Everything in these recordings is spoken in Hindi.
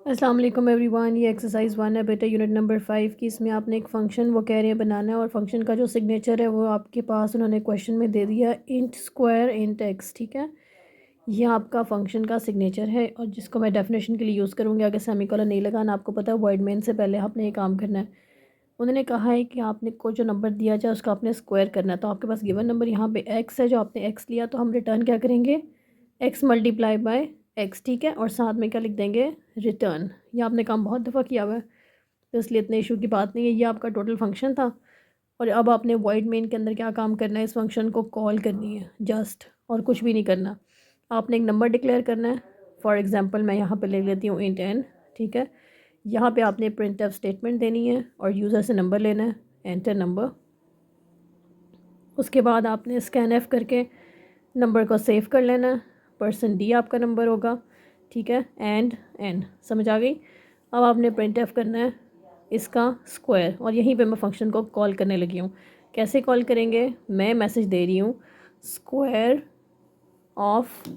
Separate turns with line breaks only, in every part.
अस्सलाम वालेकुम एवरीवन। ये एक्सरसाइज 1 है बेटा, यूनिट नंबर 5 की। इसमें आपने एक फ़ंक्शन वो कह रहे हैं बनाना है, और फंक्शन का जो सिग्नेचर है वो आपके पास उन्होंने क्वेश्चन में दे दिया, इंट स्क्वायर इंट एक्स। ठीक है, ये आपका फंक्शन का सिग्नेचर है और जिसको मैं डेफिनेशन के लिए यूज़ करूँगी। अगर सेमीकोलन नहीं लगाना, आपको पता है वर्ड मेन से पहले आपने ये काम करना है। उन्होंने कहा है कि आपने को जो नंबर दिया जाए उसका आपने स्क्वायर करना है। तो आपके पास गिवन नंबर यहाँ पे एक्स है, जो आपने एक्स लिया तो हम रिटर्न क्या करेंगे, एक्स मल्टीप्लाई बाय एक्स। ठीक है, और साथ में क्या लिख देंगे, रिटर्न। ये आपने काम बहुत दफ़ा किया हुआ है तो इसलिए इतने इशू की बात नहीं है। ये आपका टोटल फंक्शन था और अब आपने वॉइड मेन के अंदर क्या काम करना है, इस फंक्शन को कॉल करनी है जस्ट, और कुछ भी नहीं करना। आपने एक नंबर डिक्लेयर करना है। फॉर एग्ज़ाम्पल मैं यहाँ पे ले लेती हूँ इंट एन। ठीक है, यहाँ पे आपने प्रिंट एफ स्टेटमेंट देनी है और यूज़र से नंबर लेना है, एंटर नंबर। उसके बाद आपने स्कैन एफ करके नंबर को सेव कर लेना है, पर्सन डी आपका नंबर होगा। ठीक है, एंड एन, समझ आ गई। अब आपने प्रिंट एफ करना है इसका स्क्वायर, और यहीं पे मैं फंक्शन को कॉल करने लगी हूँ। कैसे कॉल करेंगे, मैं मैसेज दे रही हूँ square of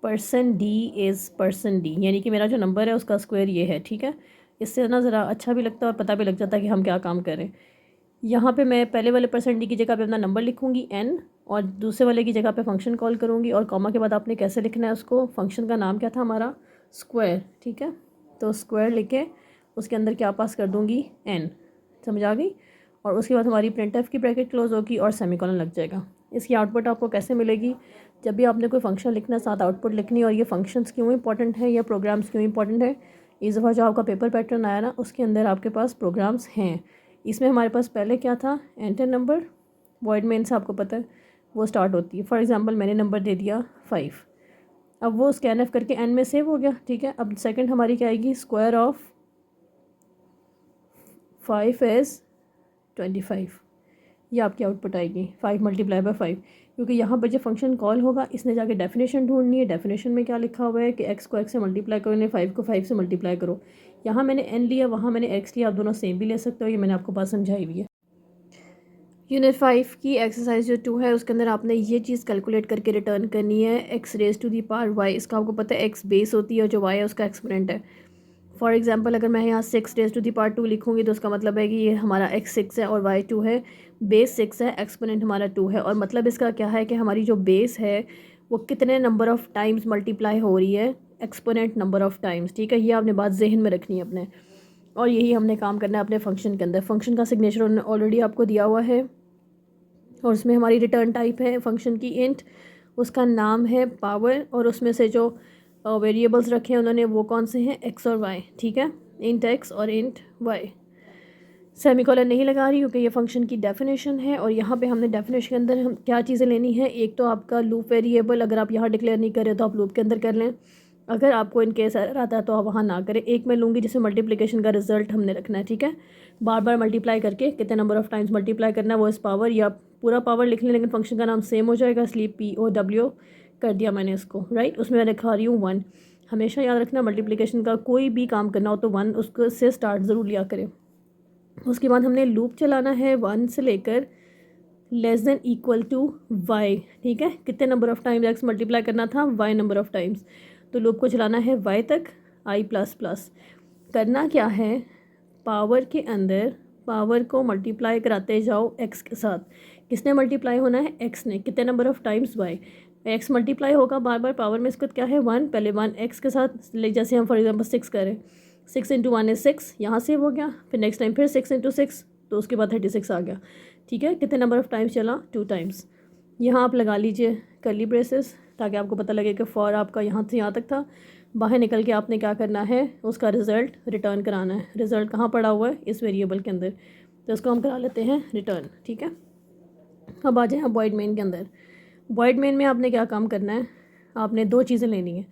person D is person D, यानी कि मेरा जो नंबर है उसका स्क्वायर ये है। ठीक है, इससे ना ज़रा अच्छा भी लगता है और पता भी लग जाता है कि हम क्या काम करें। यहाँ पे मैं पहले वाले पर्सन डी की जगह पे अपना नंबर लिखूँगी एन, और दूसरे वाले की जगह पे फंक्शन कॉल करूँगी, और कॉमा के बाद आपने कैसे लिखना है उसको, फंक्शन का नाम क्या था हमारा, स्क्वायर। ठीक है, तो स्क्वायर लिख के उसके अंदर क्या पास कर दूँगी, एन। समझ आ गई। और उसके बाद हमारी प्रिंट एफ की ब्रैकेट क्लोज होगी और सेमीकोलन लग जाएगा। इसकी आउटपुट आपको कैसे मिलेगी, जब भी आपने कोई फंक्शन लिखना साथ आउटपुट लिखनी। और ये फंक्शंस क्यों इंपॉर्टेंट है या प्रोग्राम्स क्यों इंपॉर्टेंट है, इस दफ़ा जो आपका पेपर पैटर्न आया ना उसके अंदर आपके पास प्रोग्राम्स हैं। इसमें हमारे पास पहले क्या था, एंटर नंबर, वॉइड मेन से आपको पता है वो स्टार्ट होती है। फॉर एग्जांपल मैंने नंबर दे दिया 5, अब वो स्कैन एफ करके एन में सेव हो गया। ठीक है, अब सेकंड हमारी क्या आएगी, स्क्वायर ऑफ 5 इज़ 25। ये आपकी आउटपुट आएगी 5 मल्टीप्लाई बाय 5, क्योंकि यहाँ पर जब फंक्शन कॉल होगा इसने जाके डेफिनेशन ढूंढनी है। डेफिनेशन में क्या लिखा हुआ है कि एक्स को एक्स से मल्टीप्लाई करो, यानी 5 को 5 से मल्टीप्लाई करो। यहाँ मैंने एन लिया, वहाँ मैंने एक्स लिया, आप दोनों सेम भी ले सकते हो, ये मैंने आपको बात समझाई हुई है। यूनिट 5 की एक्सरसाइज जो 2 है उसके अंदर आपने ये चीज़ कैलकुलेट करके रिटर्न करनी है, x raise to the power y. इसका आपको पता है एक्स बेस होती है और जो वाई है उसका एक्सपोनेंट है। फॉर एग्जांपल अगर मैं यहाँ 6 रेज टू दी पावर 2 लिखूँगी तो उसका मतलब है कि ये हमारा एक्स 6 है और वाई 2 है, बेस 6 है, एक्सपोनेंट हमारा 2 है। और मतलब इसका क्या है कि हमारी जो बेस है वो कितने नंबर ऑफ़ टाइम्स मल्टीप्लाई हो रही है, एक्सपोनेंट नंबर ऑफ़ टाइम्स। ठीक है, ये आपने बात जहन में रखनी है अपने, और यही हमने काम करना है अपने फंक्शन के अंदर। फंक्शन का सिग्नेचर उन्होंने ऑलरेडी आपको दिया हुआ है और उसमें हमारी रिटर्न टाइप है फंक्शन की इंट, उसका नाम है पावर, और उसमें से जो वेरिएबल्स रखे हैं उन्होंने वो कौन से हैं, एक्स और वाई। ठीक है, इंट एक्स और इंट वाई। सेमीकोलन नहीं लगा रही क्योंकि ये फंक्शन की डेफिनेशन है, और यहाँ पे हमने डेफिनेशन के अंदर हम क्या चीज़ें लेनी है, एक तो आपका लूप वेरिएबल, अगर आप यहाँ डिक्लेयर नहीं करें तो आप लूप के अंदर कर लें। अगर आपको इन केस एरर आता है तो आप वहाँ ना करें। एक मैं लूँगी जिसमें मल्टीप्लिकेशन का रिजल्ट हमने रखना है। ठीक है, बार बार मल्टीप्लाई करके कितने नंबर ऑफ़ टाइम्स मल्टीप्लाई करना है वो इस पावर, या पूरा पावर लिख लें लेकिन फंक्शन का नाम सेम हो जाएगा, इसलिए POW कर दिया मैंने इसको। राइट, उसमें मैं लिखा रही हूँ 1। हमेशा याद रखना मल्टीप्लिकेशन का कोई भी काम करना हो तो 1 उसको से स्टार्ट ज़रूर लिया करें। उसके बाद हमने लूप चलाना है 1 से लेकर less than equal to y. ठीक है, कितने number of times x multiply करना था, वाई नंबर ऑफ़ टाइम्स, तो लूप को चलाना है वाई तक, आई प्लस प्लस। करना क्या है, पावर के अंदर पावर को मल्टीप्लाई कराते जाओ एक्स के साथ। किसने मल्टीप्लाई होना है, एक्स ने, कितने number of times, y. X multiply होगा बार बार पावर में, इसका क्या है 1, पहले 1 एक्स के साथ, जैसे हम फॉर एग्जांपल 6 करें, 6 इंटू 1 इज़ 6, यहाँ से हो गया, फिर नेक्स्ट टाइम फिर 6 इंटू 6, तो उसके बाद 36 आ गया। ठीक है, कितने नंबर ऑफ़ टाइम्स चला, 2 टाइम्स। यहाँ आप लगा लीजिए कर्ली ब्रेसेस ताकि आपको पता लगे कि फॉर आपका यहाँ से यहाँ तक था। बाहर निकल के आपने क्या करना है, उसका रिज़ल्ट रिटर्न कराना है। रिज़ल्ट कहाँ पड़ा हुआ है, इस वेरिएबल के अंदर, तो इसको हम करा लेते हैं रिटर्न। ठीक है, अब आ जाए आप वॉइड मेन के अंदर। वॉइड मेन में आपने क्या काम करना है, आपने दो चीज़ें लेनी है।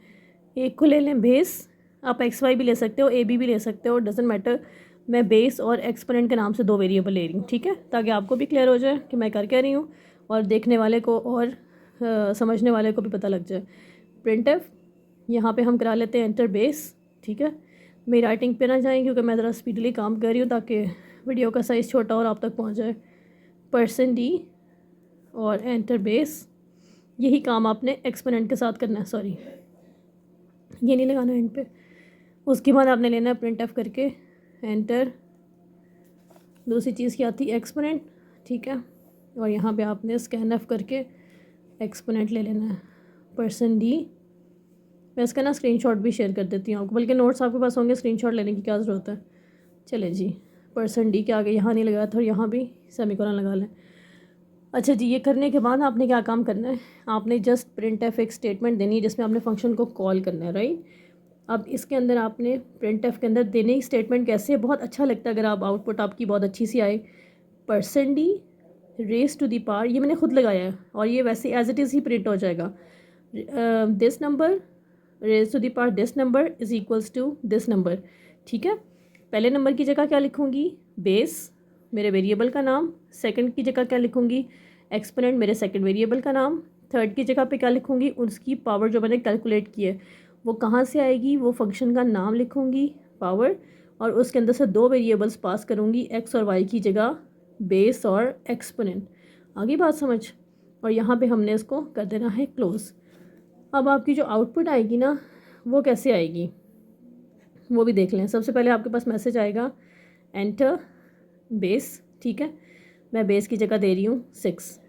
एक को ले लें बेस, आप XY भी ले सकते हो, AB भी ले सकते हो, डजेंट मैटर। मैं बेस और एक्सपोनेंट के नाम से दो वेरिएबल ले रही हूँ। ठीक है, ताकि आपको भी क्लियर हो जाए कि मैं कर क्या रही हूँ, और देखने वाले को और समझने वाले को भी पता लग जाए। प्रिंट एफ यहाँ पे हम करा लेते हैं एंटर बेस। ठीक है, मेरी राइटिंग पे ना जाएँ क्योंकि मैं ज़रा स्पीडली काम कर रही हूँ ताकि वीडियो का साइज़ छोटा और आप तक पहुँच जाए। पर्सन डी और एंटर बेस, यही काम आपने एक्सपोनेंट के साथ करना है। सॉरी, ये नहीं लगाना एंड पे, उसके बाद आपने लेना है प्रिंट एफ करके एंटर। दूसरी चीज़ क्या थी, एक्सपोनेंट, ठीक है। और यहाँ पे आपने स्कैन एफ करके एक्सपोनेंट ले लेना है परसेंट डी। मैं इसका ना स्क्रीनशॉट भी शेयर कर देती हूँ आपको, बल्कि नोट्स आपके पास होंगे, स्क्रीनशॉट लेने की क्या ज़रूरत है। चले जी, परसेंट डी के आगे यहाँ नहीं लगाया था और यहाँ भी सेमीकोलन लगा लें। अच्छा जी, ये करने के बाद आपने क्या काम करना है, आपने जस्ट प्रिंट एफ एक स्टेटमेंट देनी है जिसमें आपने फंक्शन को कॉल करना है, राइट। अब इसके अंदर आपने प्रिंट एफ के अंदर देने की स्टेटमेंट कैसे, बहुत अच्छा लगता है अगर आप आउटपुट आपकी बहुत अच्छी सी आए। Percent D raise to the power, ये मैंने खुद लगाया है और ये वैसे एज इट इज़ ही प्रिंट हो जाएगा। This number raise to the power this number is equals to this number, ठीक है। पहले नंबर की जगह क्या लिखूँगी, बेस मेरे वेरिएबल का नाम। सेकंड की जगह क्या लिखूँगी, एक्सपोनेंट मेरे सेकंड वेरिएबल का नाम। थर्ड की जगह पे क्या लिखूँगी, उसकी पावर जो मैंने कैलकुलेट की है वो कहाँ से आएगी, वो फंक्शन का नाम लिखूँगी पावर, और उसके अंदर से दो वेरिएबल्स पास करूँगी एक्स और वाई की जगह, बेस और एक्सपोनेंट। आगे बात समझ। और यहाँ पे हमने इसको कर देना है क्लोज। अब आपकी जो आउटपुट आएगी ना वो कैसे आएगी वो भी देख लें। सबसे पहले आपके पास मैसेज आएगा एंटर बेस, ठीक है। मैं बेस की जगह दे रही हूँ 6।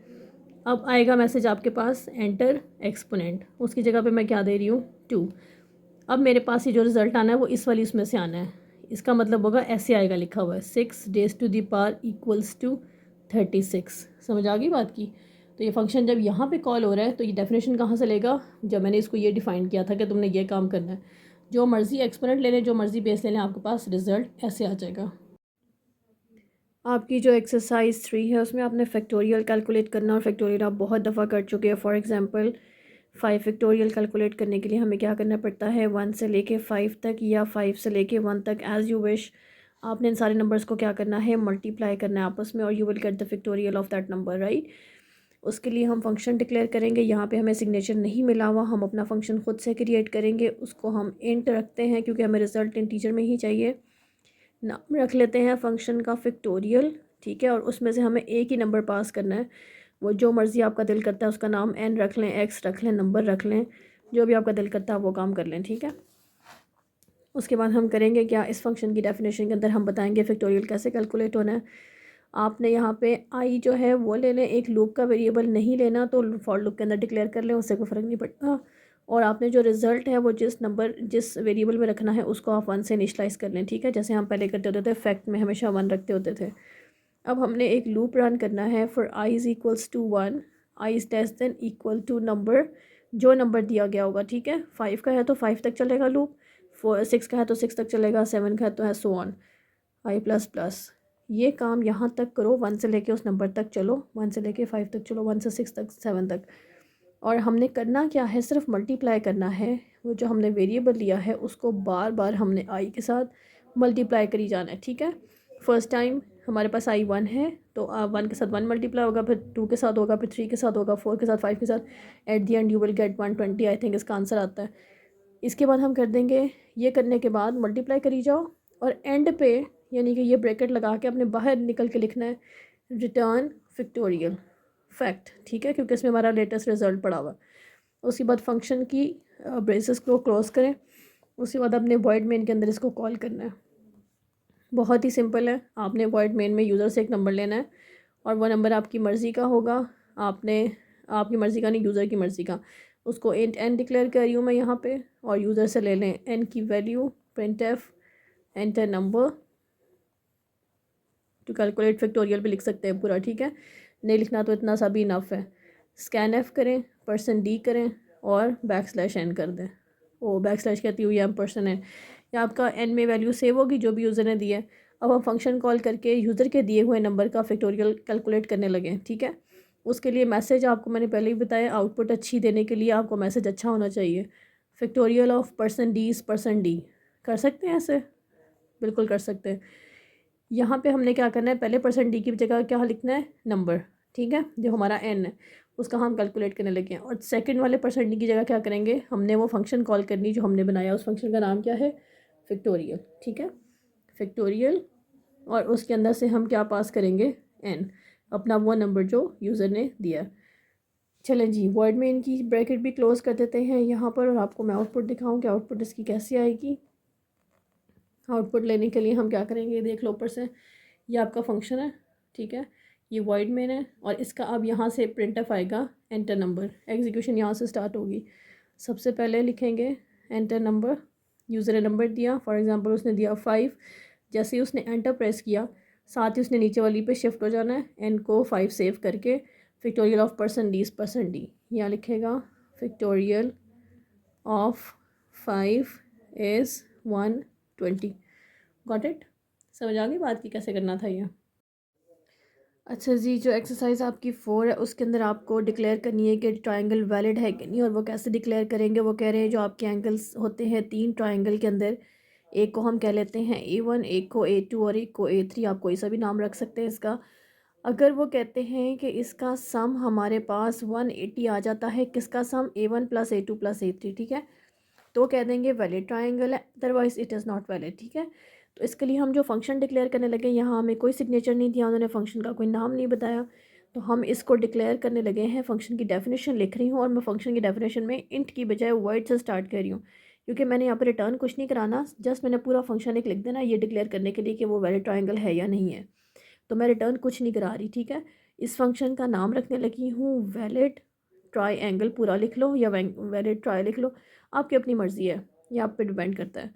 अब आएगा मैसेज आपके पास एंटर एक्सपोनेंट, उसकी जगह पे मैं क्या दे रही हूँ 2। अब मेरे पास ये जो रिज़ल्ट आना है वो इस वाली उसमें से आना है। इसका मतलब होगा ऐसे आएगा, लिखा हुआ है 6 raise to the power equals to 36। समझ आ गई बात की। तो ये फंक्शन जब यहाँ पे कॉल हो रहा है तो ये डेफिनेशन कहाँ से लेगा, जब मैंने इसको ये डिफ़ाइन किया था कि तुमने ये काम करना है। जो मर्ज़ी एक्सपोनेंट ले लें, जो मर्ज़ी बेस ले लें, आपके पास रिज़ल्ट ऐसे आ जाएगा। आपकी जो एक्सरसाइज 3 है उसमें आपने फैक्टोरियल कैलकुलेट करना, और फैक्टोरियल आप बहुत दफ़ा कर चुके हैं। फॉर एग्जांपल 5 फैक्टोरियल कैलकुलेट करने के लिए हमें क्या करना पड़ता है, 1 से लेके 5 तक या 5 से लेके 1 तक, एज़ यू विश। आपने इन सारे नंबर्स को क्या करना है, मल्टीप्लाई करना है आपस में, और you will get the factorial of that number, right. उसके लिए हम फंक्शन डिक्लेयर करेंगे। यहाँ पे हमें सिग्नेचर नहीं मिला हुआ, हम अपना फंक्शन खुद से क्रिएट करेंगे। उसको हम इंट रखते हैं क्योंकि हमें रिज़ल्ट इंटीजर में ही चाहिए। नाम रख लेते हैं फंक्शन का फैक्टोरियल, ठीक है। और उसमें से हमें एक ही नंबर पास करना है, वो जो मर्ज़ी आपका दिल करता है उसका नाम एन रख लें, एक्स रख लें, नंबर रख लें, जो भी आपका दिल करता है वो काम कर लें, ठीक है। उसके बाद हम करेंगे क्या, इस फंक्शन की डेफिनेशन के अंदर हम बताएंगे फैक्टोरियल कैसे कैलकुलेट होना है। आपने यहाँ पे आई जो है वो ले लें, एक लूप का वेरिएबल नहीं लेना तो फॉर लूप के अंदर डिक्लेयर कर लें, उससे कोई फ़र्क नहीं पड़ता। और आपने जो रिज़ल्ट है वो जिस वेरिएबल में रखना है उसको आप 1 से इनिशलाइज कर लें, ठीक है। जैसे हम पहले करते होते थे, फैक्ट में हमेशा 1 रखते होते थे। अब हमने एक लूप रन करना है for I is equals to 1, I is less than equal to number, जो नंबर दिया गया होगा, ठीक है। 5 का है तो 5 तक चलेगा लूप, 6 का है तो 6 तक चलेगा, 7 का है तो है so on, I plus plus. ये काम यहाँ तक करो, 1 से लेके उस नंबर तक चलो, 1 से लेके 5 तक चलो, 1 से 6 तक, 7 तक। और हमने करना क्या है, सिर्फ मल्टीप्लाई करना है। वो जो हमने वेरिएबल लिया है उसको बार बार हमने आई के साथ मल्टीप्लाई करी जाना है, ठीक है। फर्स्ट टाइम हमारे पास आई 1 है तो 1 के साथ 1 मल्टीप्लाई होगा, फिर 2 के साथ होगा, फिर 3 के साथ होगा, 4 के साथ, 5 के साथ, at the and you will get 120। I think इसका आंसर आता है। इसके बाद हम कर देंगे, ये करने के बाद मल्टीप्लाई करी जाओ, और एंड पे यानी कि ये ब्रैकेट लगा के अपने बाहर निकल के लिखना है रिटर्न फैक्टोरियल फैक्ट, ठीक है, क्योंकि इसमें हमारा लेटेस्ट रिजल्ट पड़ा हुआ। उसके बाद फंक्शन की ब्रेसेस को क्लोज करें, उसके बाद अपने वॉइड मेन के अंदर इसको कॉल करना है। बहुत ही सिंपल है, आपने वॉइड मेन में यूज़र से एक नंबर लेना है और वह नंबर आपकी मर्ज़ी का होगा। आपने आपकी मर्ज़ी का नहीं, यूज़र की मर्ज़ी का। उसको इंट एन डिक्लेयर कर रही हूँ मैं यहाँ पे, और यूज़र से ले लें एन की value, print F enter number two calculate factorial भी लिख सकते हैं पूरा, ठीक है। नहीं लिखना तो इतना सा भी इनफ है। स्कैन एफ करें, परसेंट डी करें और बैक स्लैश एन कर दें। ओ बैक स्लैश कहती हुई एम पर्सन है, या आपका एन में वैल्यू सेव होगी जो भी यूज़र ने दी है। अब हम फंक्शन कॉल करके यूज़र के दिए हुए नंबर का फैक्टोरियल कैलकुलेट करने लगे, ठीक है। उसके लिए मैसेज आपको मैंने पहले ही बताया, आउटपुट अच्छी देने के लिए आपको मैसेज अच्छा होना चाहिए। Factorial of person D is person D, कर सकते हैं ऐसे, बिल्कुल कर सकते हैं। यहाँ पे हमने क्या करना है, पहले परसेंट डी की जगह क्या लिखना है, नंबर, ठीक है, जो हमारा एन है उसका हम कैलकुलेट करने लगे हैं। और सेकंड वाले परसेंट डी की जगह क्या करेंगे, हमने वो फंक्शन कॉल करनी जो हमने बनाया, उस फंक्शन का नाम क्या है, फैक्टोरियल, ठीक है, फैक्टोरियल। और उसके अंदर से हम क्या पास करेंगे, एन, अपना वो नंबर जो यूज़र ने दिया। चलें जी, वर्ड में इनकी ब्रैकेट भी क्लोज़ कर देते हैं यहाँ पर, और आपको मैं आउटपुट दिखाऊँ कि आउटपुट इसकी कैसे आएगी। आउटपुट लेने के लिए हम क्या करेंगे, देख लो ऊपर से, ये आपका फंक्शन है, ठीक है, ये वॉइड मेन है, और इसका अब यहाँ से प्रिंटफ आएगा एंटर नंबर, एग्जीक्यूशन यहाँ से स्टार्ट होगी। सबसे पहले लिखेंगे एंटर नंबर, यूज़र ने नंबर दिया, फॉर एग्जांपल उसने दिया 5, जैसे ही उसने एंटर प्रेस किया साथ ही उसने नीचे वाली पे शिफ्ट हो जाना है, एन को 5 सेव करके फैक्टोरियल ऑफ %d, यहाँ लिखेगा factorial of 5 is 120। Got it? समझ आ गई बात की कैसे करना था ये? अच्छा जी, जो एक्सरसाइज आपकी 4 है उसके अंदर आपको डिक्लेयर करनी है कि ट्रायंगल वैलिड है कि नहीं, और वो कैसे डिक्लेयर करेंगे, वो कह रहे हैं जो आपके एंगल्स होते हैं 3 ट्रायंगल के अंदर, एक को हम कह लेते हैं A1, एक को A2 और एक को A3, आप कोई सा भी नाम रख सकते हैं इसका। अगर वो कहते हैं कि इसका सम हमारे पास 180 आ जाता है, किसका सम, A1 + A2 + A3, ठीक है, तो कह देंगे वैलिड ट्रायंगल है, otherwise it is not valid, ठीक है। तो इसके लिए हम जो फंक्शन डिक्लेयर करने लगे, यहाँ हमें कोई सिग्नेचर नहीं दिया, उन्होंने फंक्शन का कोई नाम नहीं बताया, तो हम इसको डिक्लेयर करने लगे हैं। फंक्शन की डेफिनेशन लिख रही हूँ और मैं फंक्शन की डेफिनेशन में इंट की बजाय वॉइड से स्टार्ट कर रही हूँ, क्योंकि मैंने यहाँ पर रिटर्न कुछ नहीं कराना, जस्ट मैंने पूरा फंक्शन एक लिख देना ये डिक्लेयर करने के लिए कि वो वैलिड ट्रायंगल है या नहीं है, तो मैं रिटर्न कुछ नहीं करा रही, ठीक है। इस फंक्शन का नाम रखने लगी हूँ वैलिड ट्राई एंगल, पूरा लिख लो या वैलिड ट्राई लिख लो, आपकी अपनी मर्ज़ी है, ये आप पे डिपेंड करता है।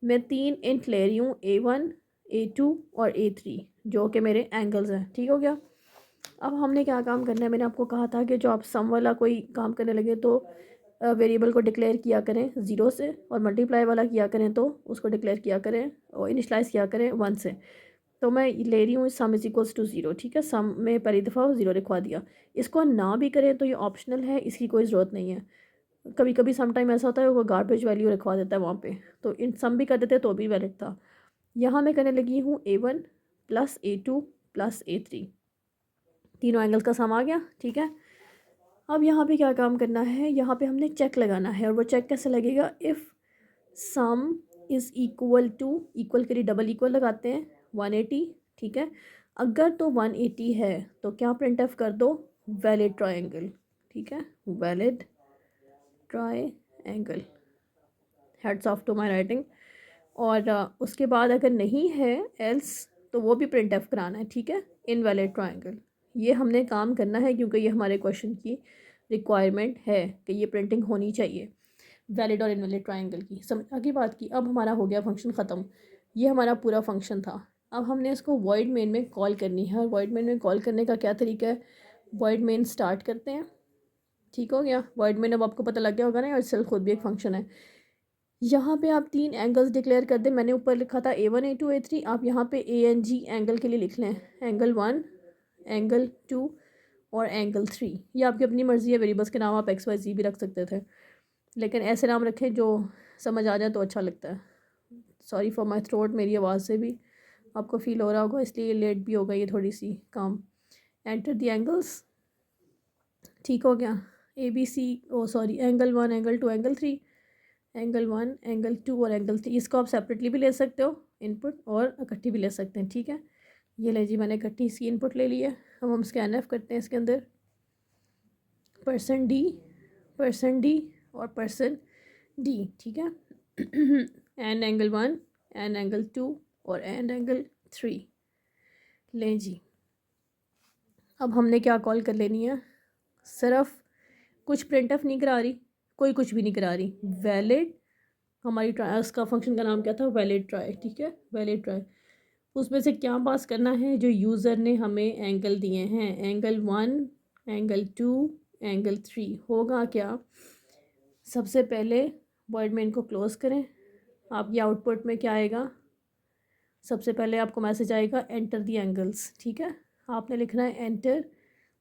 मैं 3 इंट ले रही हूँ, A1, A2 और A3, जो कि मेरे एंगल्स हैं, ठीक हो गया। अब हमने क्या काम करना है, मैंने आपको कहा था कि जो आप सम वाला कोई काम करने लगे तो वेरिएबल को डिक्लेयर किया करें 0 से, और मल्टीप्लाई वाला किया करें तो उसको डिक्लेयर किया करें और इनिशलाइज किया करें 1 से। तो मैं ले रही हूँ सम इज इक्वल्स टू 0, ठीक है, सम में पहली दफ़ा 0 लिखवा दिया। इसको ना भी करें तो ये ऑप्शनल है, इसकी कोई ज़रूरत नहीं है। कभी कभी सम टाइम ऐसा होता है वो गार्बेज वैल्यू रखवा देता है वहाँ पे, तो इन सम भी कर देते तो भी वैलिड था। यहाँ मैं करने लगी हूँ A1 + A2 + A3, तीनों एंगल्स का सम आ गया, ठीक है। अब यहाँ पे क्या काम करना है, यहाँ पे हमने चेक लगाना है, और वो चेक कैसे लगेगा, if sum is equal to, equal के लिए डबल इक्वल लगाते हैं 180, ठीक है। अगर तो 180 है तो क्या प्रिंट ऑफ कर दो, वैलिड ट्रायंगल, ठीक है, valid triangle, hats off to my writing. और उसके बाद अगर नहीं है एल्स, तो वो भी प्रिंट ऑफ कराना है, ठीक है, इनवैलिड ट्रायंगल। ये हमने काम करना है क्योंकि ये हमारे क्वेश्चन की रिक्वायरमेंट है कि ये प्रिंटिंग होनी चाहिए वैलिड और इनवैलिड ट्रायंगल की। समझ आगे बात की। अब हमारा हो गया फंक्शन ख़त्म, ये हमारा पूरा फंक्शन था। अब हमने इसको वॉइड मेन में कॉल करनी है, और वॉइड मेन में कॉल करने का क्या तरीका है, वॉइड मेन स्टार्ट करते हैं, ठीक हो गया। वॉइड मेन अब आपको पता लग गया होगा ना, और सेल खुद भी एक फंक्शन है। यहाँ पे आप 3 एंगल्स डिक्लेयर कर दें, मैंने ऊपर लिखा था A1, A2, A3, आप यहाँ पे ANG एंगल के लिए लिख लें, एंगल 1, एंगल 2 और एंगल 3। ये आपकी अपनी मर्ज़ी है, वेरिएबल्स के नाम आप XYZ भी रख सकते थे, लेकिन ऐसे नाम रखें जो समझ आ जाए तो अच्छा लगता है। सॉरी फॉर माई थ्रोट, मेरी आवाज़ से भी आपको फील हो रहा होगा, इसलिए लेट भी हो गई है थोड़ी सी काम। एंटर द एंगल्स, ठीक हो गया, ABC, oh sorry, angle 1, angle 2, angle 3, angle 1, angle 2 और एंगल 3। इसको आप सेपरेटली भी ले सकते हो इनपुट, और इकट्ठी भी ले सकते हैं, ठीक है। ये ले जी, मैंने इकट्ठी इसकी इनपुट ले ली है। अब हम स्कैन एफ करते हैं इसके अंदर, %d, %d और %d, ठीक है। एंड एंगल 1, एंड एंगल 2 और एंड एंगल 3 लें जी। अब हमने क्या कॉल कर लेनी है, सिर्फ कुछ प्रिंट ऑफ नहीं करा रही, कोई कुछ भी नहीं करा रही, वैलिड, हमारी ट्राई, उसका फंक्शन का नाम क्या था, वैलिड ट्राई, ठीक है, वैलिड ट्राई। उसमें से क्या पास करना है, जो यूज़र ने हमें एंगल दिए हैं, एंगल 1, एंगल 2, एंगल 3, होगा क्या, सबसे पहले वर्ड में इनको क्लोज़ करें। आपकी आउटपुट में क्या आएगा, सबसे पहले आपको मैसेज आएगा एंटर दी एंगल्स, ठीक है, आपने लिखना है एंटर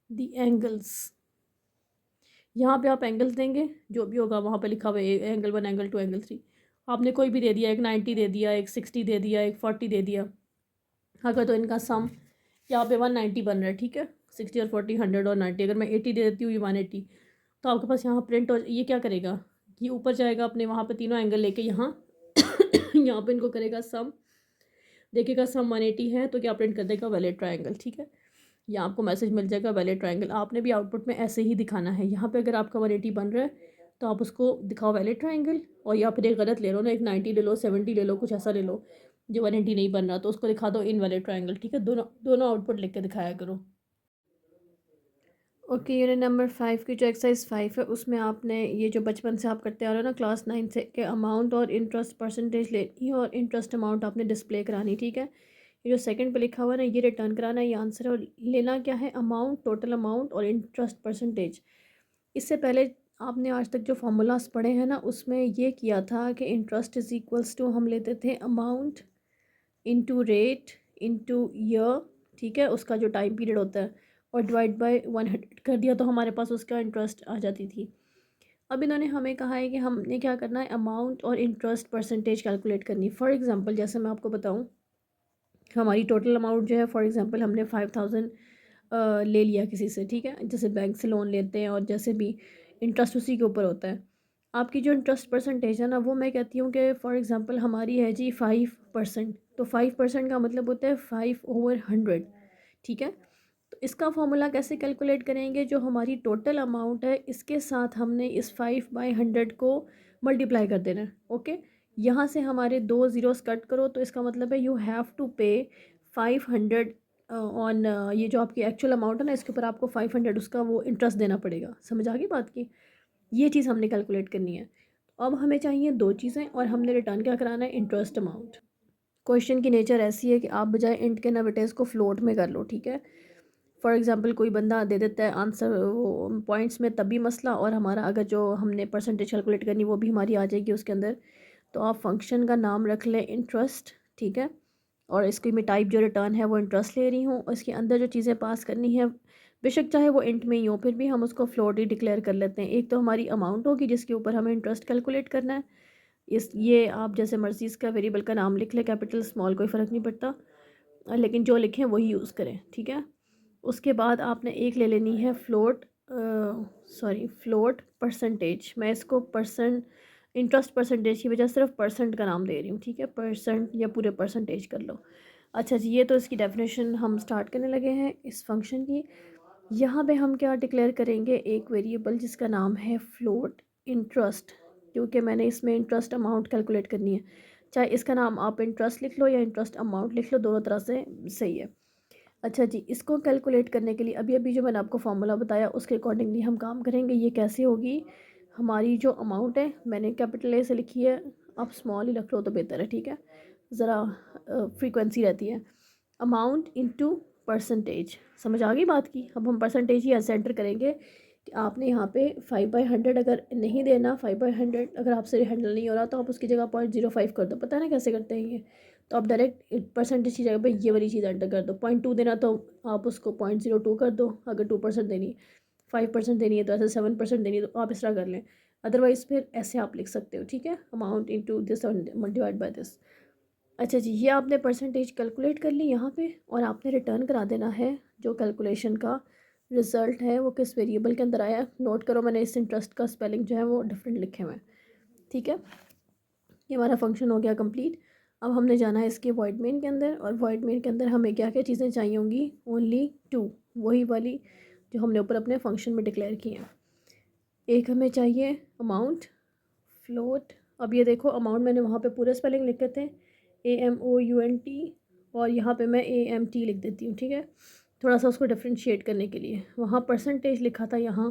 दी एंगल्स। यहाँ पे आप एंगल्स देंगे, जो भी होगा वहाँ पे लिखा हुआ है एंगल 1, एंगल 2, एंगल 3, आपने कोई भी दे दिया, एक 90 दे दिया, एक 60 दे दिया, एक 40 दे दिया। अगर तो इनका सम यहाँ पे 190 बन रहा है, ठीक है, 60 और 40, 100 और 90, अगर मैं 80 दे देती हूँ, ये 180, तो आपके पास यहाँ प्रिंट, और ये क्या करेगा, ये ऊपर जाएगा अपने वहाँ पे तीनों एंगल लेके, यहाँ यहाँ पे इनको करेगा सम, देखेगा सम 180 है तो क्या प्रिंट कर देगा, वैलिड ट्रायंगल, ठीक है। यहाँ आपको मैसेज मिल जाएगा वैलिड ट्रायंगल। आपने भी आउटपुट में ऐसे ही दिखाना है, यहाँ पे अगर आपका 180 बन रहा है तो आप उसको दिखाओ वैलिड ट्रायंगल, और या फिर एक गलत ले लो ना, एक 90 ले लो, 70 ले लो, कुछ ऐसा ले लो, जो 180 नहीं बन रहा तो उसको दिखा दो इनवैलिड ट्रायंगल, ठीक है। दोनों दोनों आउटपुट लिख के दिखाया करो। ओके, यूनिट नंबर 5 की जो एक्सरसाइज 5 है उसमें आपने ये जो बचपन से आप करते आ रहे हो ना क्लास 9 से, के अमाउंट और इंटरेस्ट परसेंटेज लेनी है और इंटरेस्ट अमाउंट आपने डिस्प्ले करानी, ठीक है। ये जो सेकंड पे लिखा हुआ है ना, ये रिटर्न कराना है, ये आंसर है। और लेना क्या है, अमाउंट, टोटल अमाउंट और इंटरेस्ट परसेंटेज। इससे पहले आपने आज तक जो फार्मूलाज पढ़े हैं ना, उसमें ये किया था कि इंटरेस्ट इज़ इक्वल्स टू हम लेते थे amount into rate into year, ठीक है, उसका जो टाइम पीरियड होता है, और डिवाइड बाय 100 कर दिया तो हमारे पास उसका इंटरेस्ट आ जाती थी। अब इन्होंने हमें कहा है कि हमने क्या करना है, अमाउंट और इंटरेस्ट परसेंटेज कैलकुलेट करनी। फॉर एग्जांपल जैसे मैं आपको बताऊं, हमारी टोटल अमाउंट जो है, फॉर एग्जांपल हमने 5000 ले लिया किसी से, ठीक है, जैसे बैंक से लोन लेते हैं और जैसे भी इंटरेस्ट उसी के ऊपर होता है। आपकी जो इंटरेस्ट परसेंटेज है ना, वो मैं कहती हूँ कि फॉर एग्जांपल हमारी है जी 5%, तो 5% का मतलब होता है 5/100, ठीक है। तो इसका फॉर्मूला कैसे कैलकुलेट करेंगे, जो हमारी टोटल अमाउंट है इसके साथ हमने इस 5/100 को मल्टीप्लाई कर देना है, ओके। यहाँ से हमारे 2 ज़ीरोस कट करो तो इसका मतलब है यू हैव टू पे 500 ऑन, ये जो आपकी एक्चुअल अमाउंट है ना, इसके ऊपर आपको 500 उसका वो इंटरेस्ट देना पड़ेगा। समझ आ गई बात की, ये चीज़ हमने कैलकुलेट करनी है। तो अब हमें चाहिए दो चीज़ें और हमने रिटर्न क्या कराना है, इंटरेस्ट अमाउंट। क्वेश्चन की नेचर ऐसी है कि आप बजाय इंट के ना बेटे इसको फ्लोट में कर लो, ठीक है। फॉर एग्जांपल कोई बंदा दे देता है आंसर वो पॉइंट्स में, तभी मसला, और हमारा अगर जो हमने परसेंटेज कैलकुलेट करनी वो भी हमारी आ जाएगी उसके अंदर। तो आप फंक्शन का नाम रख लें इंटरेस्ट, ठीक है, और इसकी मैं टाइप जो रिटर्न है वो इंटरेस्ट ले रही हूँ, और इसके अंदर जो चीज़ें पास करनी है बेशक चाहे वो इंट में ही हो, फिर भी हम उसको फ्लोट ही डिक्लेयर कर लेते हैं। एक तो हमारी अमाउंट होगी जिसके ऊपर हमें इंटरेस्ट कैलकुलेट करना है, इस ये आप जैसे मर्जी इसका वेरिएबल का नाम लिख लें, कैपिटल स्मॉल कोई फ़र्क नहीं पड़ता, लेकिन जो लिखें वही यूज़ करें, ठीक है। उसके बाद आपने एक ले लेनी है फ्लोट, फ्लोट परसेंटेज। मैं इसको परसेंट, इंटरेस्ट परसेंटेज की वजह सिर्फ परसेंट का नाम दे रही हूँ, ठीक है, परसेंट या पूरे परसेंटेज कर लो। अच्छा जी, ये तो इसकी डेफिनेशन हम स्टार्ट करने लगे हैं इस फंक्शन की। यहाँ पे हम क्या डिक्लेयर करेंगे, एक वेरिएबल जिसका नाम है फ्लोट इंटरेस्ट, क्योंकि मैंने इसमें इंटरेस्ट अमाउंट कैलकुलेट करनी है। चाहे इसका नाम आप इंटरेस्ट लिख लो या इंटरेस्ट अमाउंट लिख लो, दोनों तरह से सही है। अच्छा जी, इसको कैलकुलेट करने के लिए अभी अभी जो मैंने आपको फार्मूला बताया उसके अकॉर्डिंगली हम काम करेंगे। ये कैसे होगी, हमारी जो अमाउंट है मैंने कैपिटल ए से लिखी है, आप स्मॉल ही रख लो तो बेहतर है, ठीक है, ज़रा फ्रीक्वेंसी रहती है। अमाउंट इनटू परसेंटेज, समझ आ गई बात की। अब हम परसेंटेज ही ऐसे एंटर करेंगे कि आपने यहाँ पे 5/100 अगर नहीं देना, 5/100 अगर आपसे हैंडल नहीं हो रहा तो आप उसकी जगह 0.05 कर दो। पता है ना कैसे करते हैं ये, तो आप डायरेक्ट परसेंटेज की जगह पे ये वाली चीज़ एंटर कर दो। 0.2 देना तो आप उसको 0.02 कर दो, अगर 2% देनी है। 5% देनी है तो ऐसे 7% देनी है तो आप इस तरह कर लें। अदरवाइज़ फिर ऐसे आप लिख सकते हो, ठीक है, अमाउंट इंटू दिस और डिवाइड बाय दिस। अच्छा जी, ये आपने परसेंटेज कैलकुलेट कर ली यहाँ पे, और आपने रिटर्न करा देना है जो कैलकुलेशन का रिज़ल्ट है वो किस वेरिएबल के अंदर आया है। नोट करो, मैंने इस इंटरेस्ट का स्पेलिंग जो है वो डिफरेंट लिखे हुए हैं, ठीक है। ये हमारा फंक्शन हो गया कंप्लीट। अब हमने जाना है इसके वॉइड मेन के अंदर, और वॉइड मेन के अंदर हमें क्या क्या चीज़ें चाहिए होंगी, ओनली 2, वही वाली जो हमने ऊपर अपने फंक्शन में डिक्लेयर की हैं। एक हमें चाहिए अमाउंट, फ्लोट। अब ये देखो अमाउंट मैंने वहाँ पे पूरे स्पेलिंग लिखे थे, AMOUNT, और यहाँ पे मैं AMT लिख देती हूँ, ठीक है, थोड़ा सा उसको डिफ्रेंशिएट करने के लिए। वहाँ परसेंटेज लिखा था, यहाँ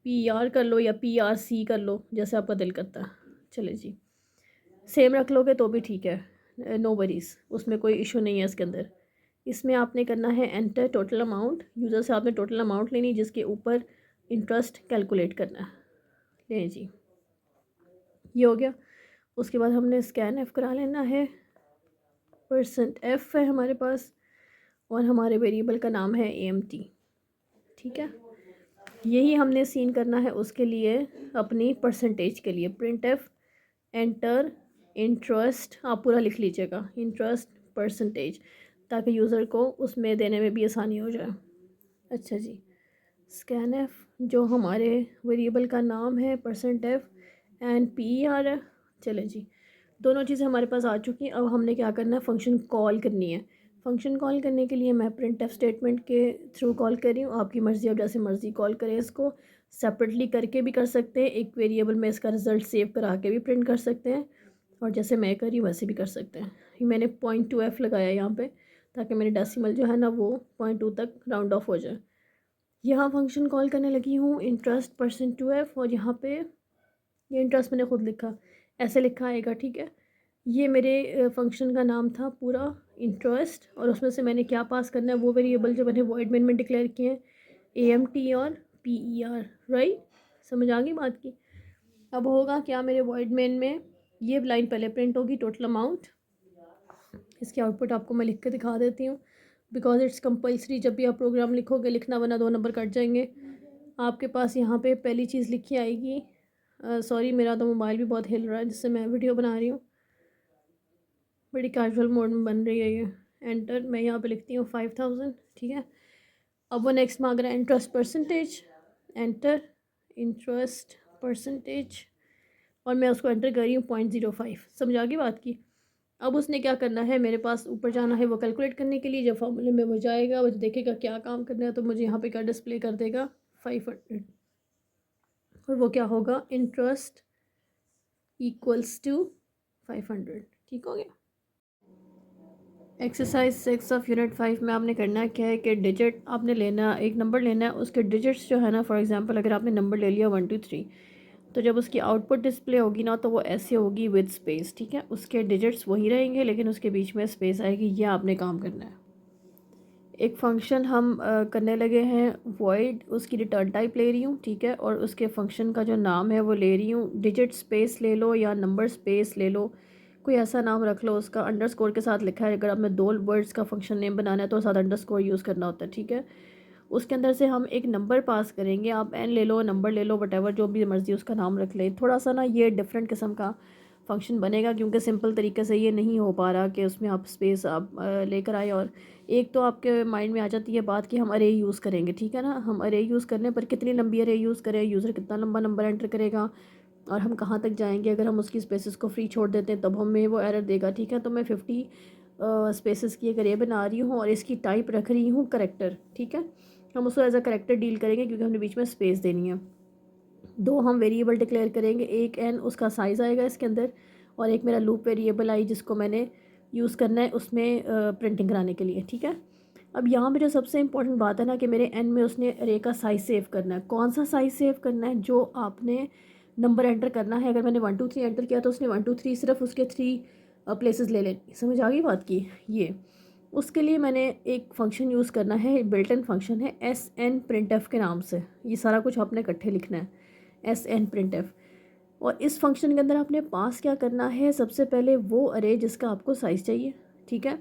PR कर लो या PRC कर लो, जैसे आपका दिल करता है। चले जी, सेम रख लोगे तो भी ठीक है, नो वरीज़, उसमें कोई इशू नहीं है इसके अंदर। इसमें आपने करना है एंटर टोटल अमाउंट, यूज़र से आपने टोटल अमाउंट लेनी जिसके ऊपर इंटरेस्ट कैलकुलेट करना है। ले जी, ये हो गया। उसके बाद हमने स्कैन एफ करा लेना है, %f है हमारे पास, और हमारे वेरिएबल का नाम है AMT, ठीक है। यही हमने सीन करना है उसके लिए, अपनी परसेंटेज के लिए। प्रिंट एफ एंटर इंटरेस्ट, आप पूरा लिख लीजिएगा, इंटरेस्ट परसेंटेज, ताकि यूज़र को उसमें देने में भी आसानी हो जाए। अच्छा जी, स्कैन एफ जो हमारे वेरिएबल का नाम है %f एंड PR है। चले जी, दोनों चीज़ें हमारे पास आ चुकी हैं। अब हमने क्या करना है, फंक्शन कॉल करनी है। फंक्शन कॉल करने के लिए मैं प्रिंट एफ स्टेटमेंट के थ्रू कॉल कर रही हूँ, आपकी मर्ज़ी, अब जैसे मर्ज़ी कॉल करें इसको। सेपरेटली करके भी कर सकते हैं, एक वेरिएबल में इसका रिज़ल्ट सेव करा के भी प्रिंट कर सकते हैं, और जैसे मैं कर रही हूँ वैसे भी कर सकते हैं। मैंने 0.2f लगाया यहाँ पे, ताकि मेरी डेसिमल जो है ना वो 0.2 तक राउंड ऑफ हो जाए। यहाँ फंक्शन कॉल करने लगी हूँ इंटरेस्ट परसेंट 2f, और यहाँ पे ये इंटरेस्ट मैंने खुद लिखा, ऐसे लिखा आएगा, ठीक है। ये मेरे फंक्शन का नाम था पूरा इंटरेस्ट, और उसमें से मैंने क्या पास करना है वो वेरिएबल जो मैंने वॉइड मेन में डिक्लेयर किए हैं, AMT और PER, राइट। समझ आ गई बात की। अब होगा क्या, मेरे वॉइड मेन में ये लाइन पहले प्रिंट होगी, टोटल अमाउंट। इसकी आउटपुट आपको मैं लिख के दिखा देती हूँ, बिकॉज इट्स कंपल्सरी। जब भी आप प्रोग्राम लिखोगे लिखना, वरना 2 नंबर कट जाएंगे। आपके पास यहाँ पे पहली चीज़ लिखी आएगी, सॉरी मेरा तो मोबाइल भी बहुत हिल रहा है जिससे मैं वीडियो बना रही हूँ, बड़ी कैजुअल मोड में बन रही है ये। एंटर, मैं यहाँ पे लिखती हूँ 5000, ठीक है। अब वो नेक्स्ट मांग रहा है interest percentage, enter interest percentage, और मैं उसको एंटर कर रही हूँ 0.05। समझ आ गई बात की। अब उसने क्या करना है, मेरे पास ऊपर जाना है वो कैलकुलेट करने के लिए। जब फॉर्मूले में वो जाएगा, वो देखेगा क्या काम करना है, तो मुझे यहाँ पे क्या डिस्प्ले कर देगा 500, और वो क्या होगा, इंटरेस्ट इक्वल्स टू 500, ठीक हो गया। एक्सरसाइज 6 ऑफ यूनिट 5 में आपने करना क्या है कि डिजिट आपने लेना, एक नंबर लेना है, उसके डिजिट्स जो है ना, फॉर एग्जांपल अगर आपने नंबर ले लिया 1 2 3, तो जब उसकी आउटपुट डिस्प्ले होगी ना, तो वो ऐसे होगी विद स्पेस, ठीक है। उसके डिजिट्स वही रहेंगे, लेकिन उसके बीच में स्पेस आएगी। ये आपने काम करना है। एक फंक्शन हम करने लगे हैं वॉइड, उसकी रिटर्न टाइप ले रही हूँ, ठीक है, और उसके फंक्शन का जो नाम है वो ले रही हूँ डिजिट स्पेस ले लो या नंबर स्पेस ले लो, कोई ऐसा नाम रख लो। उसका अंडरस्कोर के साथ लिखा है, अगर आपने 2 वर्ड्स का फंक्शन नेम बनाना है तो साथ अंडरस्कोर यूज़ करना होता है, ठीक है। उसके अंदर से हम एक नंबर पास करेंगे, आप n ले लो, नंबर ले लो, वटेवर जो भी मर्ज़ी उसका नाम रख ले। थोड़ा सा ना ये डिफरेंट किस्म का फंक्शन बनेगा, क्योंकि सिंपल तरीके से ये नहीं हो पा रहा कि उसमें आप स्पेस आप लेकर आए। और एक तो आपके माइंड में आ जाती है बात कि हम अरे यूज़ करेंगे, ठीक है ना। हम अरे यूज़ करने पर कितनी लंबी अरे यूज़ करें, यूज़र कितना लंबा नंबर एंटर करेगा और हम कहाँ तक जाएंगे। अगर हम उसकी स्पेसेस को फ्री छोड़ देते हैं तब हमें वो एरर देगा, ठीक है। तो मैं 50 स्पेसेस की एक अरे बना रही हूँ और इसकी टाइप रख रही हूँ करेक्टर, ठीक है। हम उसको एज अ करेक्टर डील करेंगे, क्योंकि हमने बीच में स्पेस देनी है। 2 हम वेरिएबल डिक्लेयर करेंगे, एक n उसका साइज़ आएगा इसके अंदर, और एक मेरा लूप वेरिएबल आई जिसको मैंने यूज़ करना है उसमें प्रिंटिंग कराने के लिए, ठीक है। अब यहाँ पे जो सबसे इंपॉर्टेंट बात है ना कि मेरे n में उसने अरे का साइज़ सेव करना है। कौन सा साइज़ सेव करना है, जो आपने नंबर एंटर करना है। अगर मैंने 1 2 3 एंटर किया तो उसने 1 2 3 सिर्फ उसके 3 प्लेसेस ले लेनी। समझ आ गई बात की। ये उसके लिए मैंने एक फ़ंक्शन यूज़ करना है, बिल्ट इन फंक्शन है SN printf के नाम से। ये सारा कुछ आपने इकट्ठे लिखना है, SN printf। और इस फंक्शन के अंदर आपने पास क्या करना है, सबसे पहले वो अरे जिसका आपको साइज़ चाहिए, ठीक है।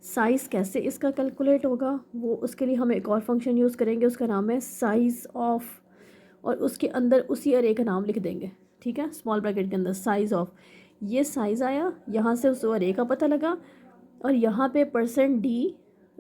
साइज़ कैसे इसका कैलकुलेट होगा, वो उसके लिए हम एक और फंक्शन यूज़ करेंगे, उसका नाम है साइज़ ऑफ, और उसके अंदर उसी अरे का नाम लिख देंगे, ठीक है, स्मॉल ब्रैकेट के अंदर साइज़ ऑफ। ये साइज़ आया, यहाँ से उस अरे का पता लगा, और यहाँ पे %d,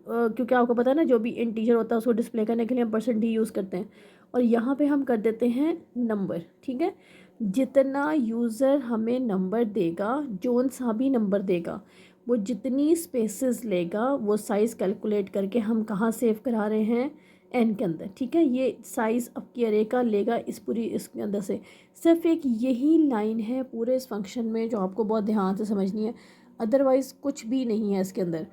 क्योंकि आपको पता है ना जो भी इंटीजर होता है उसको डिस्प्ले करने के लिए हम %d यूज़ करते हैं, और यहाँ पे हम कर देते हैं नंबर, ठीक है। जितना यूज़र हमें नंबर देगा, जोन सा भी नंबर देगा, वो जितनी स्पेसेस लेगा वो साइज़ कैलकुलेट करके हम कहाँ सेव करा रहे हैं, n के अंदर, ठीक है। ये साइज़ आपकी अरे का लेगा इस पूरी इसके अंदर से। सिर्फ एक यही लाइन है पूरे इस फंक्शन में जो आपको बहुत ध्यान से समझनी है, अदरवाइज़ कुछ भी नहीं है इसके अंदर।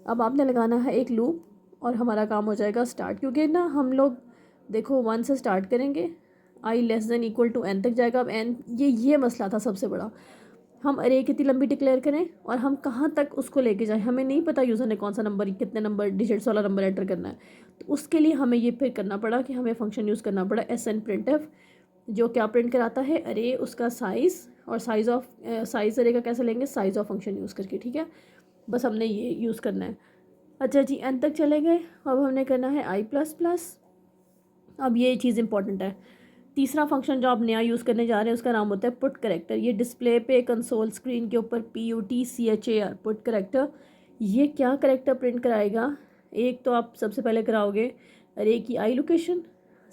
अब आपने लगाना है एक लूप, और हमारा काम हो जाएगा स्टार्ट, क्योंकि ना हम लोग देखो 1 से स्टार्ट करेंगे, i <= n तक जाएगा। अब n ये मसला था सबसे बड़ा, हम अरे कितनी लंबी डिक्लेयर करें और हम कहाँ तक उसको लेके जाएं। हमें नहीं पता यूज़र ने कौन सा नंबर, कितने नंबर डिजिट्स वाला नंबर एंटर करना है। तो उसके लिए हमें ये फिर करना पड़ा कि हमें फंक्शन यूज़ करना पड़ा SN printf, जो क्या प्रिंट कराता है अरे उसका साइज़, और साइज़ ऑफ साइज़ अरे का कैसे लेंगे, साइज़ ऑफ फंक्शन यूज़ करके, ठीक है। बस हमने ये यूज़ करना है। अच्छा जी, n तक चले गए। अब हमने करना है i++। अब ये चीज़ इंपॉर्टेंट है। तीसरा फंक्शन जो आप नया यूज़ करने जा रहे हैं उसका नाम होता है पुट करेक्टर। ये डिस्प्ले पे कंसोल स्क्रीन के ऊपर PUTCHAR पुट करेक्टर, ये क्या करेक्टर प्रिंट कराएगा। एक तो आप सबसे पहले कराओगे अरे की आई लोकेशन,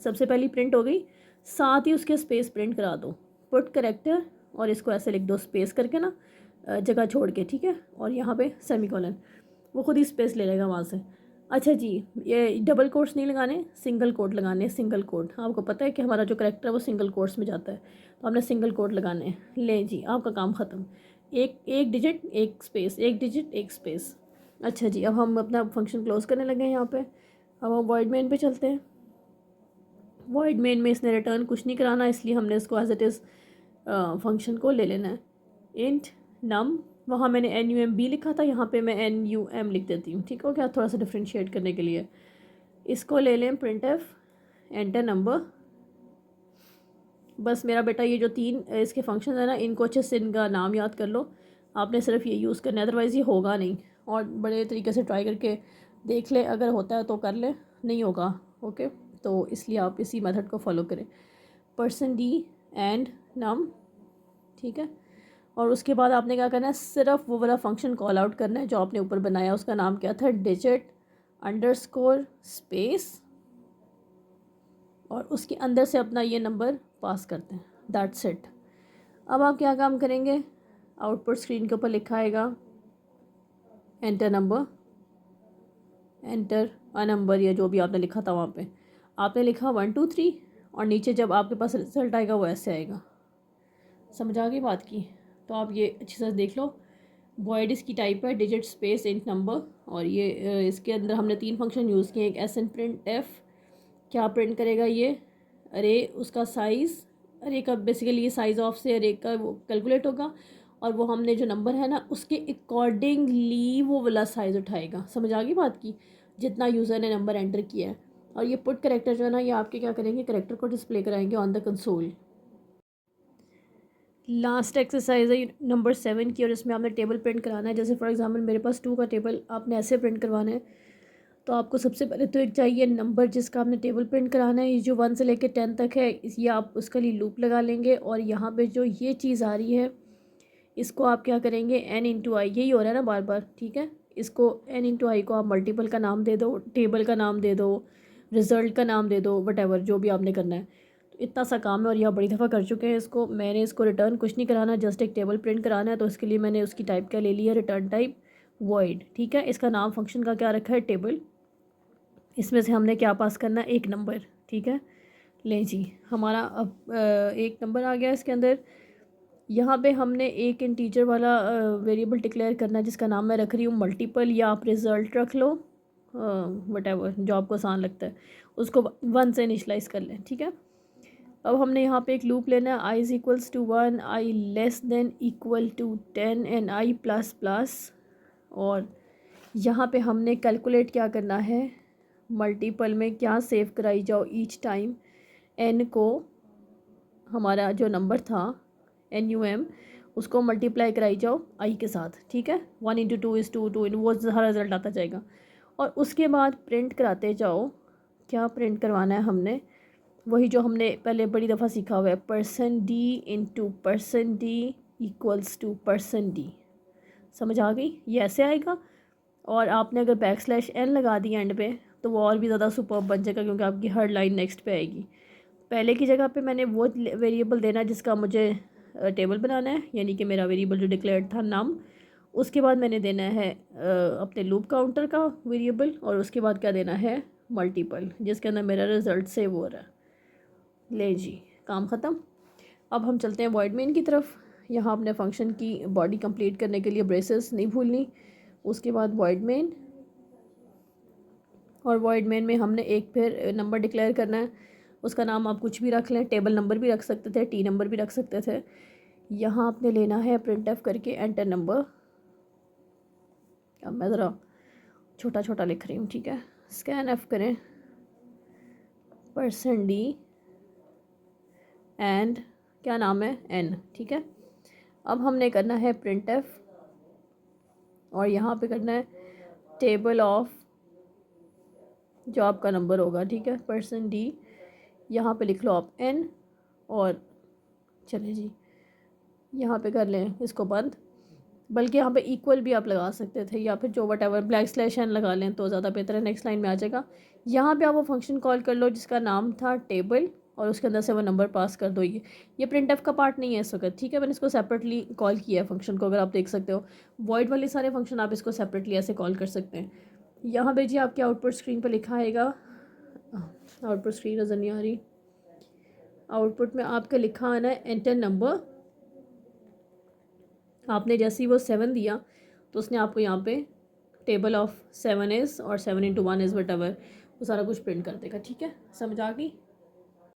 सबसे पहली प्रिंट हो गई, साथ ही उसके स्पेस प्रिंट करा दो पुट करेक्टर, और इसको ऐसे लिख दो स्पेस करके ना, जगह छोड़ के, ठीक है। और यहाँ पे सेमीकोलन, वो खुद ही स्पेस ले लेगा वहाँ से। अच्छा जी, ये डबल कोट्स नहीं लगाने, सिंगल कोट लगाने। सिंगल कोट आपको पता है कि हमारा जो करेक्टर है वो सिंगल कोट्स में जाता है, तो हमने सिंगल कोट लगाने हैं। ले जी, आपका काम ख़त्म। एक एक डिजिट एक स्पेस, एक डिजिट एक स्पेस। अच्छा जी, अब हम अपना फंक्शन क्लोज करने लगे हैं यहाँ पे। अब हम वॉइड मेन पे चलते हैं। वॉइड मेन में इसने रिटर्न कुछ नहीं कराना, इसलिए हमने इसको एज इट इज़ फंक्शन को ले लेना है। इंट नम, वहाँ मैंने NUMB लिखा था, यहाँ पे मैं NUM लिख देती हूँ, ठीक हो गया, थोड़ा सा डिफ्रेंशिएट करने के लिए। इसको ले लें printf एंटर नंबर। बस मेरा बेटा ये जो 3 इसके फंक्शन है ना, इनको अच्छे से इनका नाम याद कर लो। आपने सिर्फ ये यूज़ करना है, अदरवाइज़ ये होगा नहीं। और बड़े तरीके से ट्राई करके देख ले, अगर होता है तो कर ले, नहीं होगा ओके। तो इसलिए आप इसी मेथड को फॉलो करें, %d एंड नम, ठीक है। और उसके बाद आपने क्या करना है, सिर्फ वो वाला फंक्शन कॉल आउट करना है जो आपने ऊपर बनाया। उसका नाम क्या था, डिजिट अंडरस्कोर स्पेस, और उसके अंदर से अपना ये नंबर पास करते हैं, दैट्स इट। अब आप क्या काम करेंगे, आउटपुट स्क्रीन के ऊपर लिखा आएगा enter number, enter a number, या जो भी आपने लिखा था वहाँ पे आपने लिखा 1 2 3, और नीचे जब आपके पास रिजल्ट आएगा वो ऐसे आएगा। समझ आ गई बात की? तो आप ये अच्छे से देख लो। वॉइड इसकी टाइप है डिजिट स्पेस इंट नंबर, और ये इसके अंदर हमने 3 फंक्शन यूज़ किए। एक एस एन प्रिंट एफ, क्या प्रिंट करेगा ये, अरे उसका साइज़, अरे का बेसिकली ये साइज़ ऑफ से अरे का वो कैलकुलेट होगा, और वो हमने जो नंबर है ना उसके अकॉर्डिंगली वो वाला साइज़ उठाएगा। समझ आ गई बात की, जितना यूज़र ने नंबर एंटर किया है। और ये पुट करेक्टर जो है ना, ये आपके क्या करेंगे, करेक्टर को डिस्प्ले कराएंगे on the console. Last exercise है नंबर 7 की, और इसमें आपने टेबल प्रिंट कराना है। जैसे फॉर एग्जांपल मेरे पास 2 का टेबल आपने ऐसे प्रिंट करवाना है। तो आपको सबसे पहले तो एक चाहिए नंबर जिसका आपने टेबल प्रिंट कराना है। ये जो 1 से लेकर 10 तक है, ये आप उसके लिए लूप लगा लेंगे। और यहाँ पे जो ये चीज़ आ रही है, इसको आप क्या करेंगे, n×i, यही हो रहा है ना बार बार, ठीक है। इसको n×i को आप मल्टीपल का नाम दे दो, टेबल का नाम दे दो, रिज़ल्ट का नाम दे दो, वट जो भी आपने करना है। तो इतना सा काम है, और यह बड़ी दफ़ा कर चुके हैं इसको। मैंने इसको रिटर्न कुछ नहीं कराना, जस्ट एक टेबल प्रिंट कराना है। तो इसके लिए मैंने उसकी टाइप क्या ले लिया, रिटर्न टाइप वॉइड, ठीक है। इसका नाम फंक्शन का क्या रखा है, टेबल। इसमें से हमने क्या पास करना है, एक नंबर, ठीक है। ले जी, हमारा अब एक नंबर आ गया इसके अंदर। यहाँ पे हमने एक इंटीजर वाला वेरिएबल डिक्लेयर करना है जिसका नाम मैं रख रही हूँ मल्टीपल, या आप रिज़ल्ट रख लो, वट एवर जो आपको आसान लगता है। उसको 1 से इनिशलाइज़ कर लें, ठीक है। अब हमने यहाँ पे एक लूप लेना है, i = 1, i <= 10 एंड i ++। और यहाँ पे हमने कैलकुलेट क्या करना है, मल्टीपल में क्या सेव कराई जाओ ईच टाइम, n को, हमारा जो नंबर था NUM, उसको मल्टीप्लाई कराई जाओ i के साथ, ठीक है। 1 × 2 = 2, 2 वो सारा रिजल्ट आता जाएगा। और उसके बाद प्रिंट कराते जाओ, क्या प्रिंट करवाना है हमने, वही जो हमने पहले बड़ी दफ़ा सीखा हुआ है, %d = %d। समझ आ गई, ये ऐसे आएगा। और आपने अगर \n लगा दी एंड पे, तो वो और भी ज़्यादा सुपर बन जाएगा, क्योंकि आपकी हर लाइन नेक्स्ट पे आएगी। पहले की जगह पे मैंने वो वेरिएबल देना जिसका मुझे टेबल बनाना है, यानी कि मेरा वेरिएबल जो डिक्लेयर्ड था नाम। उसके बाद मैंने देना है अपने लूप काउंटर का वेरिएबल, और उसके बाद क्या देना है, मल्टीपल, जिसके अंदर मेरा रिज़ल्ट सेव हो रहा है। ले जी, काम ख़त्म। अब हम चलते हैं वॉइड मेन की तरफ। यहाँ अपने फंक्शन की बॉडी कंप्लीट करने के लिए ब्रेसेस नहीं भूलनी। उसके बाद वॉइड मेन, और वॉइड मेन में हमने एक फिर नंबर डिक्लेयर करना है। उसका नाम आप कुछ भी रख लें, टेबल नंबर भी रख सकते थे, टी नंबर भी रख सकते थे। यहाँ आपने लेना है printf करके एंटर नंबर। अब मैं ज़रा छोटा छोटा लिख रही हूँ, ठीक है। स्कैन एफ करें, %d एंड क्या नाम है, n, ठीक है। अब हमने करना है printf, और यहाँ पे करना है टेबल ऑफ जो आपका नंबर होगा, ठीक है, %d। यहाँ पे लिख लो आप n, और चले जी यहाँ पे कर लें इसको बंद। बल्कि यहाँ पे इक्वल भी आप लगा सकते थे, या फिर जो \n लगा लें तो ज़्यादा बेहतर है, नेक्स्ट लाइन में आ जाएगा। यहाँ पे आप वो फंक्शन कॉल कर लो जिसका नाम था टेबल, और उसके अंदर से वो नंबर पास कर दो। ये printf का पार्ट नहीं है इस वक्त, ठीक है। मैंने इसको सेपरेटली कॉल किया है फंक्शन को, अगर आप देख सकते हो। वॉइड वाले सारे फंक्शन आप इसको सेपरेटली ऐसे कॉल कर सकते हैं। यहाँ पे जी आपके आउटपुट स्क्रीन पर लिखा आएगा, आउटपुट स्क्रीन नज़र नहीं आ रही, आउटपुट में आपका लिखा आना है एंटर नंबर। आपने जैसे ही वो 7 दिया तो उसने आपको यहाँ पे टेबल ऑफ 7 इज़ और 7 × 1 इज़ वट एवर वो सारा कुछ प्रिंट कर देगा। ठीक है, समझ आ गई।